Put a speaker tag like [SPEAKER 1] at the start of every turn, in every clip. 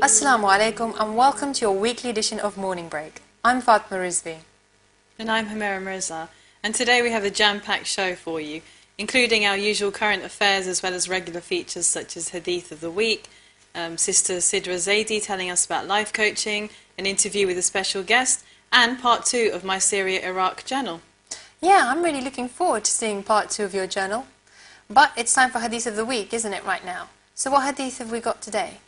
[SPEAKER 1] Assalamu alaikum and welcome to your weekly edition of Morning Break. I'm Fatima Zahra.
[SPEAKER 2] And I'm Humeras, and today we have a jam-packed show for you, including our usual current affairs as well as regular features such as Hadith of the Week, Sister Sidra Zaidi telling us about life coaching, an interview with a special guest, and part 2 of my Syria Iraq journal.
[SPEAKER 1] Yeah, I'm really looking forward to seeing part 2 of your journal. But it's time for Hadith of the Week, isn't it, right now? So what Hadith have we got today?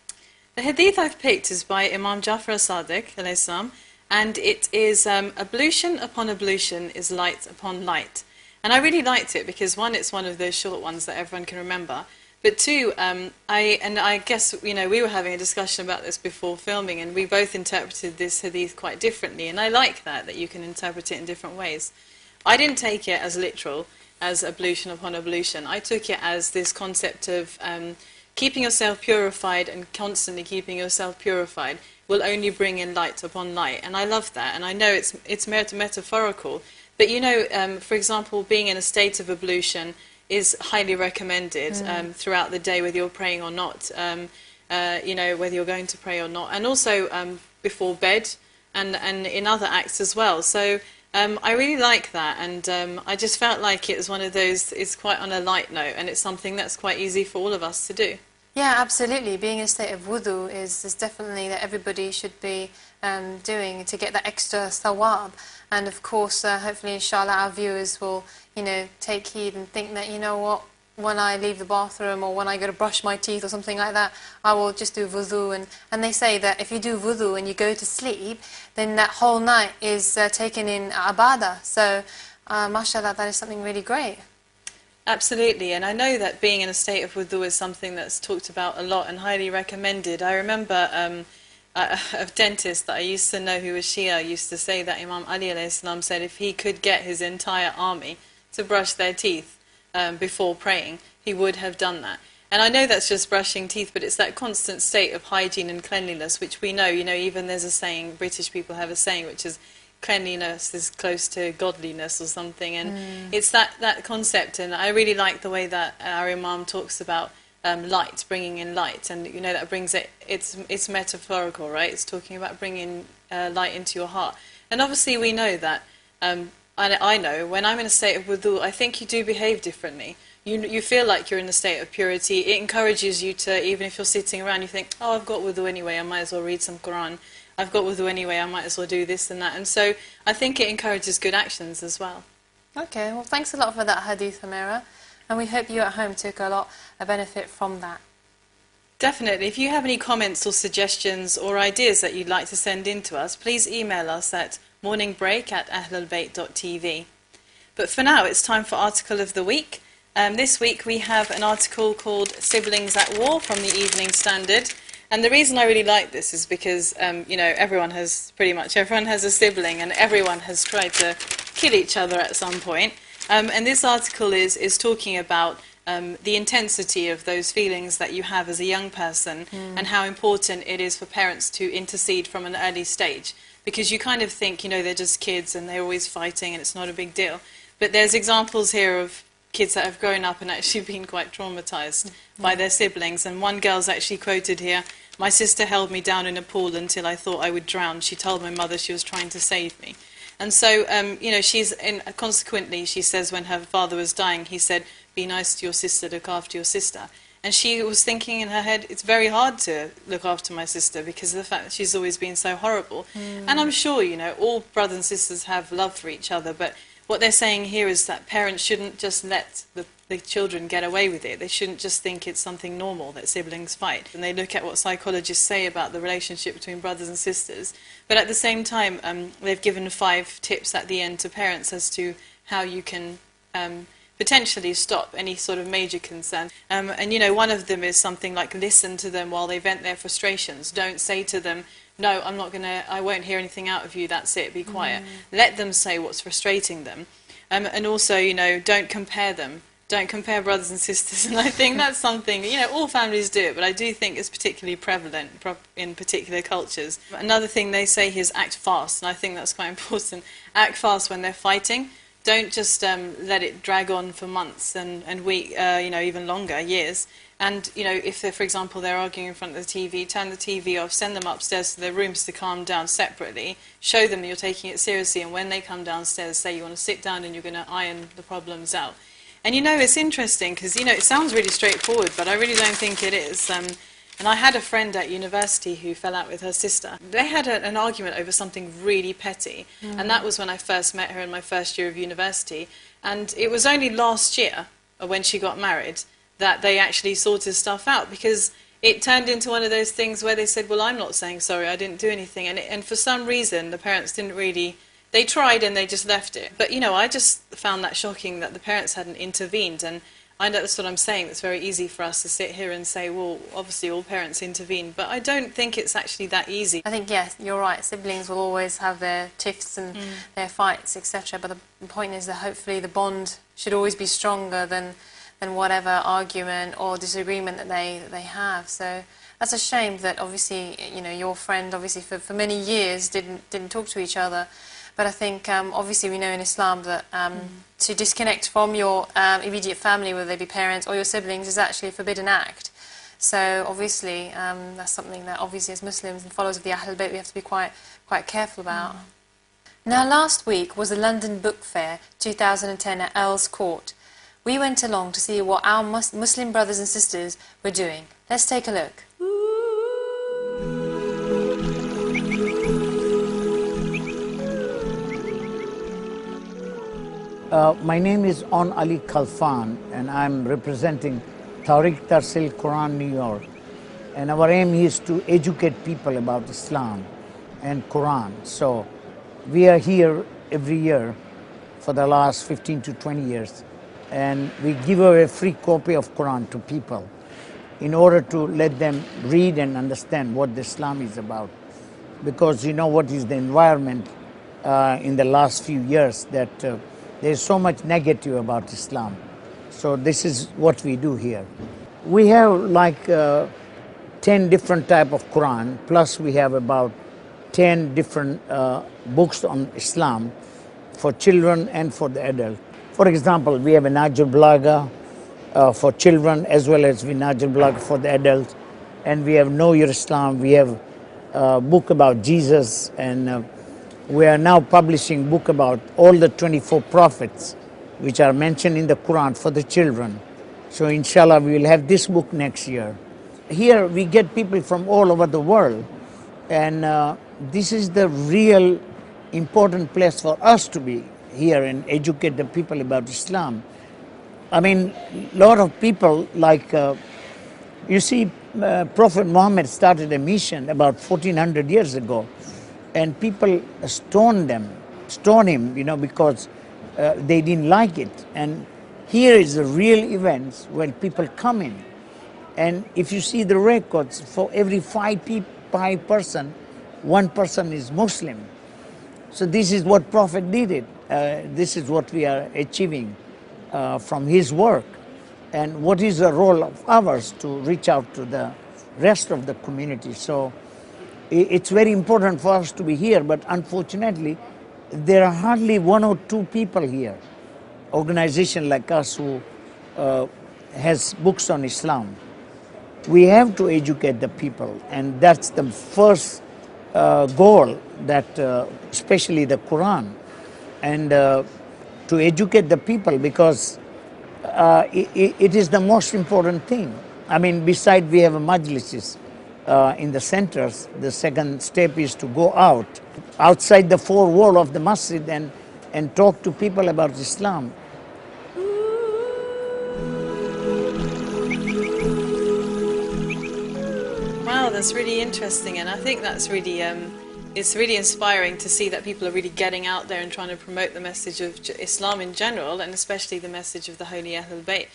[SPEAKER 2] The Hadith I've picked is by Imam Jafar as-Sadiq, alayhi salam, and it is ablution upon ablution is light upon light. And I really liked it because one, it's one of those short ones that everyone can remember, but two, I guess, you know, we were having a discussion about this before filming, and we both interpreted this hadith quite differently, and I like that you can interpret it in different ways. I didn't take it as literal, as ablution upon ablution. I took it as this concept of keeping yourself purified and constantly keeping yourself purified will only bring in light upon light. And I love that. And I know it's metaphorical. But you know, for example, being in a state of ablution is highly recommended throughout the day, whether you're praying or not, you know, whether you're going to pray or not. And also before bed and in other acts as well. So I really like that. And I just felt like it was one of those, it's quite on a light note. And it's something that's quite easy for all of us to do.
[SPEAKER 1] Yeah, absolutely. Being in a state of wudu is definitely that everybody should be doing to get that extra thawab. And of course, hopefully, inshallah, our viewers will, you know, take heed and think that, you know what, when I leave the bathroom or when I go to brush my teeth or something like that, I will just do wudu. And they say that if you do wudu and you go to sleep, then that whole night is taken in ibadah. So, mashallah, that is something really great.
[SPEAKER 2] Absolutely, and I know that being in a state of wudu is something that's talked about a lot and highly recommended. I remember a dentist that I used to know who was Shia used to say that Imam Ali alayhi salam said if he could get his entire army to brush their teeth before praying, he would have done that. And I know that's just brushing teeth, but it's that constant state of hygiene and cleanliness, which we know, you know, even there's a saying, British people have a saying, which is, cleanliness is close to godliness or something, and it's that concept. And I really like the way that our Imam talks about light, bringing in light, and you know that brings it's metaphorical, right? It's talking about bringing light into your heart. And obviously we know that I know when I'm in a state of wudu, I think you do behave differently. You feel like you're in a state of purity. It encourages you to, even if you're sitting around, you think, oh, I've got wudu anyway, I might as well read some Quran. I've got wudu anyway, I might as well do this and that. And so I think it encourages good actions as well.
[SPEAKER 1] Okay, well, thanks a lot for that hadith, Humera. And we hope you at home took a lot of benefit from that.
[SPEAKER 2] Definitely. If you have any comments or suggestions or ideas that you'd like to send in to us, please email us at morningbreak@ahlalbayt.tv. But for now, it's time for Article of the Week. This week we have an article called Siblings at War from the Evening Standard. And the reason I really like this is because, you know, pretty much everyone has a sibling, and everyone has tried to kill each other at some point. And this article is talking about the intensity of those feelings that you have as a young person and how important it is for parents to intercede from an early stage. Because you kind of think, you know, they're just kids and they're always fighting and it's not a big deal. But there's examples here of kids that have grown up and actually been quite traumatized by their siblings. And one girl's actually quoted here, "My sister held me down in a pool until I thought I would drown. She told my mother she was trying to save me." And so, you know, consequently, she says when her father was dying, he said, "Be nice to your sister, look after your sister." And she was thinking in her head, it's very hard to look after my sister because of the fact that she's always been so horrible. And I'm sure, you know, all brothers and sisters have love for each other, but what they're saying here is that parents shouldn't just let the children get away with it. They shouldn't just think it's something normal that siblings fight. And they look at what psychologists say about the relationship between brothers and sisters. But at the same time, they've given 5 tips at the end to parents as to how you can potentially stop any sort of major concern. And, you know, one of them is something like listen to them while they vent their frustrations. Don't say to them, no, I won't hear anything out of you, that's it, be quiet. Let them say what's frustrating them. And also, you know, don't compare them. Don't compare brothers and sisters. And I think that's something, you know, all families do it, but I do think it's particularly prevalent in particular cultures. Another thing they say here is act fast, and I think that's quite important. Act fast when they're fighting. Don't just let it drag on for months and weeks, you know, even longer, years. And, you know, if, for example, they're arguing in front of the TV, turn the TV off, send them upstairs to their rooms to calm down separately, show them that you're taking it seriously, and when they come downstairs, say you want to sit down and you're going to iron the problems out. And, you know, it's interesting because, you know, it sounds really straightforward, but I really don't think it is. And I had a friend at university who fell out with her sister. They had an argument over something really petty, and that was when I first met her in my first year of university. And it was only last year, when she got married, that they actually sorted stuff out, because it turned into one of those things where they said, well, I'm not saying sorry, I didn't do anything. And for some reason, the parents didn't really, they tried and they just left it. But, you know, I just found that shocking that the parents hadn't intervened. And I know that's what I'm saying. It's very easy for us to sit here and say, well, obviously all parents intervene. But I don't think it's actually that easy.
[SPEAKER 1] I think, yes, you're right. Siblings will always have their tiffs and their fights, etc. But the point is that hopefully the bond should always be stronger than whatever argument or disagreement that they have. So that's a shame that obviously, you know, your friend obviously for many years didn't talk to each other. But I think obviously we know in Islam that to disconnect from your immediate family, whether they be parents or your siblings, is actually a forbidden act. So obviously that's something that obviously as Muslims and followers of the Ahlul Bayt we have to be quite careful about. Now last week was the London Book Fair 2010 at Earl's Court. We went along to see what our Muslim brothers and sisters were doing. Let's take a look.
[SPEAKER 3] My name is On Ali Khalfan, and I'm representing Tariq Tarsil Quran, New York. And our aim is to educate people about Islam and Quran. So we are here every year for the last 15 to 20 years. And we give away a free copy of Quran to people in order to let them read and understand what the Islam is about. Because you know what is the environment in the last few years, that there's so much negative about Islam. So this is what we do here. We have like 10 different type of Quran, plus we have about 10 different books on Islam for children and for the adult. For example, we have a Najul Blaga for children as well as Najul Blaga for the adults. And we have Know Your Islam. We have a book about Jesus, and we are now publishing a book about all the 24 prophets which are mentioned in the Quran for the children. So inshallah we will have this book next year. Here we get people from all over the world, and this is the real important place for us to be here and educate the people about Islam. I mean, a lot of people, like, you see, Prophet Muhammad started a mission about 1400 years ago, and people stoned him, you know, because they didn't like it. And here is the real events when people come in. And if you see the records, for every five person, one person is Muslim. So this is what Prophet did it. This is what we are achieving from his work. And what is the role of ours to reach out to the rest of the community. So it's very important for us to be here, but unfortunately, there are hardly one or two people here, organization like us who has books on Islam. We have to educate the people, and that's the first goal, that especially the Quran, and to educate the people, because it is the most important thing. I mean, besides we have majlises in the centers, the second step is to go outside the four walls of the masjid and talk to people about Islam.
[SPEAKER 2] Wow, that's really interesting, and I think that's really it's really inspiring to see that people are really getting out there and trying to promote the message of Islam in general, and especially the message of the Holy Ahlul Bayt.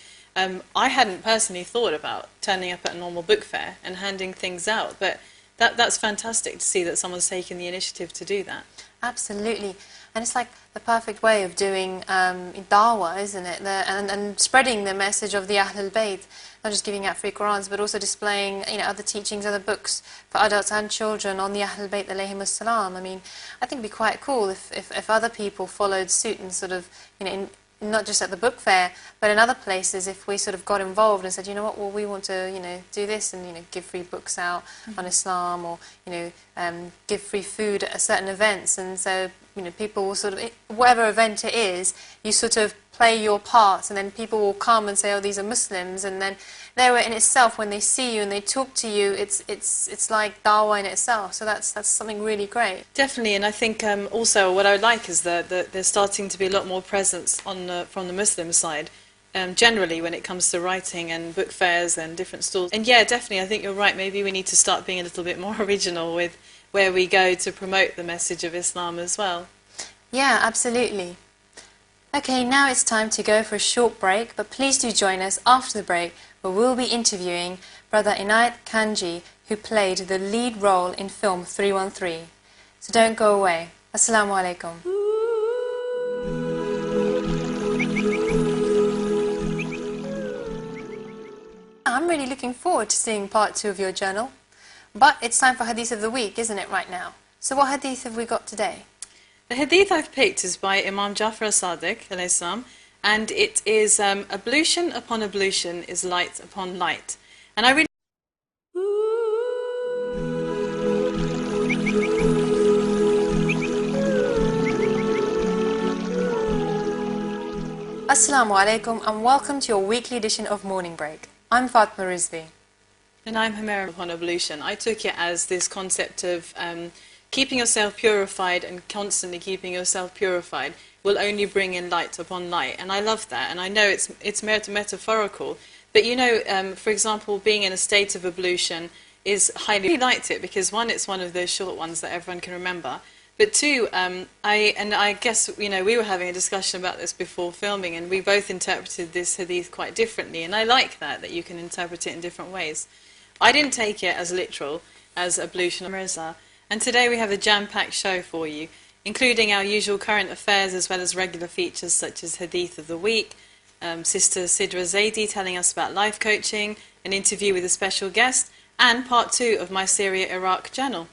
[SPEAKER 2] I hadn't personally thought about turning up at a normal book fair and handing things out, but that's fantastic to see that someone's taken the initiative to do that.
[SPEAKER 1] Absolutely. And it's like the perfect way of doing dawah, isn't it? And spreading the message of the Ahlul Bayt, not just giving out free Qurans, but also displaying, you know, other teachings, other books for adults and children on the Ahlul Bayt alayhimus salam. I mean, I think it'd be quite cool if other people followed suit and sort of, you know, not just at the book fair, but in other places, if we sort of got involved and said, you know what, well, we want to, do this and, give free books out on Islam, or, give free food at certain events. And so, people will sort of, whatever event it is, you sort of play your part, and then people will come and say, oh, these are Muslims, and then there in itself, when they see you and they talk to you, it's like dawah in itself. So that's something really great.
[SPEAKER 2] Definitely, and I think also what I like is that there's starting to be a lot more presence from the Muslim side, generally when it comes to writing and book fairs and different stalls. And yeah, definitely, I think you're right. Maybe we need to start being a little bit more original with where we go to promote the message of Islam as well.
[SPEAKER 1] Yeah, absolutely. Okay, now it's time to go for a short break, but please do join us after the break, where we'll be interviewing Brother Inayat Kanji, who played the lead role in film 313. So don't go away. Assalamu alaikum. I'm really looking forward to seeing part 2 of your journal. But it's time for Hadith of the Week, isn't it, right now? So what Hadith have we got today?
[SPEAKER 2] The Hadith I've picked is by Imam Jafar as-Sadiq, alayhi salam, and it is ablution upon ablution is light upon light. And I really...
[SPEAKER 1] Assalamu alaikum and welcome to your weekly edition of Morning Break. I'm Fatima Rizvi.
[SPEAKER 2] And I'm Humeras upon ablution. I took it as this concept of keeping yourself purified and constantly keeping yourself purified will only bring in light upon light. And I love that. And I know it's metaphorical. But for example, being in a state of ablution is highly... I really liked it because one, it's one of those short ones that everyone can remember. But two, I guess, we were having a discussion about this before filming, and we both interpreted this hadith quite differently. And I like that you can interpret it in different ways. I didn't take it as literal, as ablution or Mirza. And today we have a jam-packed show for you, including our usual current affairs as well as regular features such as Hadith of the Week, Sister Sidra Zaidi telling us about life coaching, an interview with a special guest, and part 2 of my Syria Iraq journal.